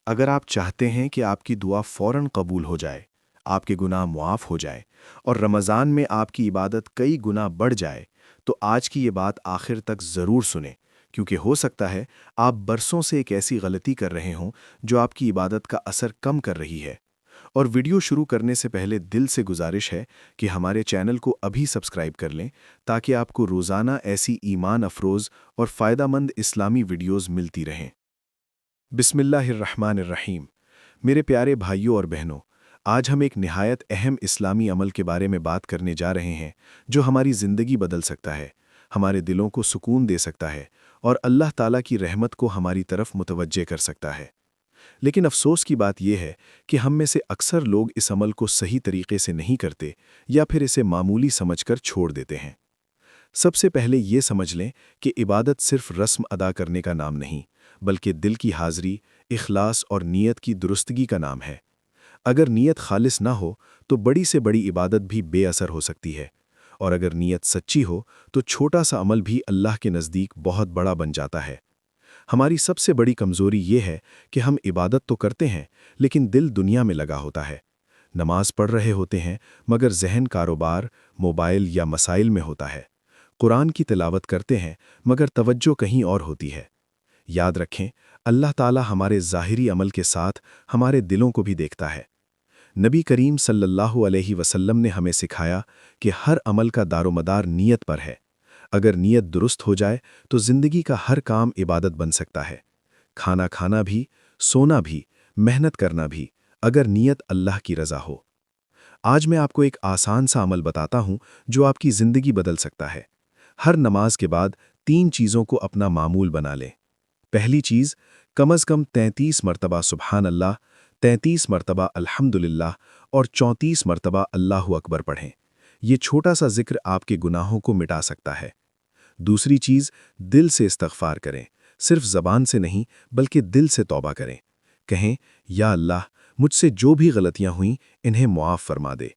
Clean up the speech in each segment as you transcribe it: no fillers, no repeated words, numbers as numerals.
अगर आप चाहते हैं कि आपकी दुआ फ़ौरन कबूल हो जाए, आपके गुनाह मुआफ़ हो जाए और रमज़ान में आपकी इबादत कई गुना बढ़ जाए, तो आज की ये बात आखिर तक ज़रूर सुनें, क्योंकि हो सकता है आप बरसों से एक ऐसी गलती कर रहे हों जो आपकी इबादत का असर कम कर रही है। और वीडियो शुरू करने से पहले दिल से गुजारिश है कि हमारे चैनल को अभी सब्सक्राइब कर लें, ताकि आपको रोज़ाना ऐसी ईमान अफरोज़ और फ़ायदामंद इस्लामी वीडियोज़ मिलती रहें। बिस्मिल्लाहिर्रहमानिर्रहीम। मेरे प्यारे भाइयों और बहनों, आज हम एक निहायत अहम इस्लामी अमल के बारे में बात करने जा रहे हैं जो हमारी ज़िंदगी बदल सकता है, हमारे दिलों को सुकून दे सकता है और अल्लाह ताला की रहमत को हमारी तरफ मुतवज्जे कर सकता है। लेकिन अफसोस की बात यह है कि हम में से अक्सर लोग इस अमल को सही तरीके से नहीं करते या फिर इसे मामूली समझकर छोड़ देते हैं। सबसे पहले ये समझ लें कि इबादत सिर्फ रस्म अदा करने का नाम नहीं, बल्कि दिल की हाज़री, इखलास और नीयत की दुरुस्तगी का नाम है। अगर नीयत खालिस ना हो तो बड़ी से बड़ी इबादत भी बेअसर हो सकती है, और अगर नीयत सच्ची हो तो छोटा सा अमल भी अल्लाह के नज़दीक बहुत बड़ा बन जाता है। हमारी सबसे बड़ी कमज़ोरी ये है कि हम इबादत तो करते हैं, लेकिन दिल दुनिया में लगा होता है। नमाज पढ़ रहे होते हैं, मगर जहन कारोबार, मोबाइल या मसाइल में होता है। कुरान की तिलावत करते हैं, मगर तवज्जो कहीं और होती है। याद रखें, अल्लाह ताला हमारे ज़ाहिरी अमल के साथ हमारे दिलों को भी देखता है। नबी करीम सल्लल्लाहु अलैहि वसल्लम ने हमें सिखाया कि हर अमल का दारोमदार नीयत पर है। अगर नीयत दुरुस्त हो जाए तो ज़िंदगी का हर काम इबादत बन सकता है। खाना खाना भी, सोना भी, मेहनत करना भी, अगर नीयत अल्लाह की रज़ा हो। आज मैं आपको एक आसान सा अमल बताता हूँ जो आपकी ज़िंदगी बदल सकता है। हर नमाज के बाद 3 चीज़ों को अपना मामूल बना लें। पहली चीज़, कम अज़ कम 33 मरतबा सुबहान अल्लाह, 33 मरतबा अल्हम्दुलिल्लाह और 34 मरतबा अल्लाहु अकबर पढ़ें। ये छोटा सा ज़िक्र आपके गुनाहों को मिटा सकता है। दूसरी चीज़, दिल से इस्तग़फ़ार करें, सिर्फ ज़बान से नहीं बल्कि दिल से तौबा करें। कहें, या अल्लाह, मुझसे जो भी गलतियाँ हुईं इन्हें मुआफ़ फरमा दे।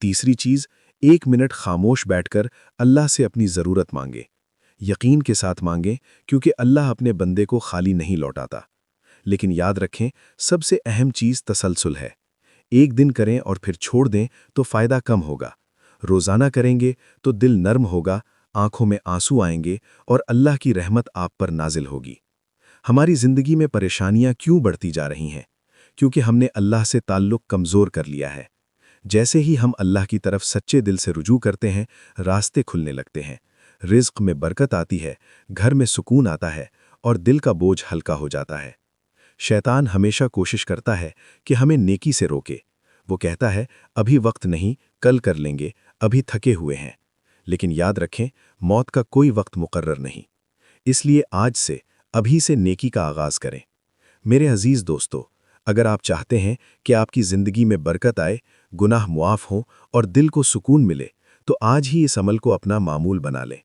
तीसरी चीज़, 1 मिनट खामोश बैठकर अल्लाह से अपनी ज़रूरत मांगे। यकीन के साथ मांगें, क्योंकि अल्लाह अपने बंदे को खाली नहीं लौटाता। लेकिन याद रखें, सबसे अहम चीज़ तसलसल है। एक दिन करें और फिर छोड़ दें तो फ़ायदा कम होगा। रोज़ाना करेंगे तो दिल नर्म होगा, आंखों में आंसू आएंगे और अल्लाह की रहमत आप पर नाजिल होगी। हमारी ज़िंदगी में परेशानियां क्यों बढ़ती जा रही हैं? क्योंकि हमने अल्लाह से ताल्लुक़ कमज़ोर कर लिया है। जैसे ही हम अल्लाह की तरफ सच्चे दिल से रुजू करते हैं, रास्ते खुलने लगते हैं, रिज़्क़ में बरकत आती है, घर में सुकून आता है और दिल का बोझ हल्का हो जाता है। शैतान हमेशा कोशिश करता है कि हमें नेकी से रोके। वो कहता है, अभी वक्त नहीं, कल कर लेंगे, अभी थके हुए हैं। लेकिन याद रखें, मौत का कोई वक्त मुकर्रर नहीं। इसलिए आज से, अभी से नेकी का आगाज़ करें। मेरे अजीज़ दोस्तों, अगर आप चाहते हैं कि आपकी ज़िंदगी में बरकत आए, गुनाह मुआफ़ हों और दिल को सुकून मिले, तो आज ही इस अमल को अपना मामूल बना लें।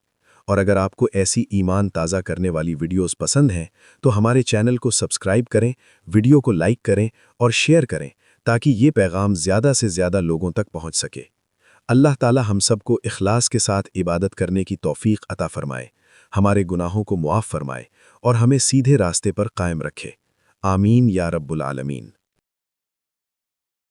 और अगर आपको ऐसी ईमान ताज़ा करने वाली वीडियोस पसंद हैं, तो हमारे चैनल को सब्सक्राइब करें, वीडियो को लाइक करें और शेयर करें, ताकि ये पैगाम ज़्यादा से ज़्यादा लोगों तक पहुँच सके। अल्लाह ताला हम सबको इखलास के साथ इबादत करने की तौफ़ीक़ अता फ़रमाए, हमारे गुनाहों को मुआफ़ फ़रमाए और हमें सीधे रास्ते पर कायम रखे। आमीन या रब्बुल आलमीन।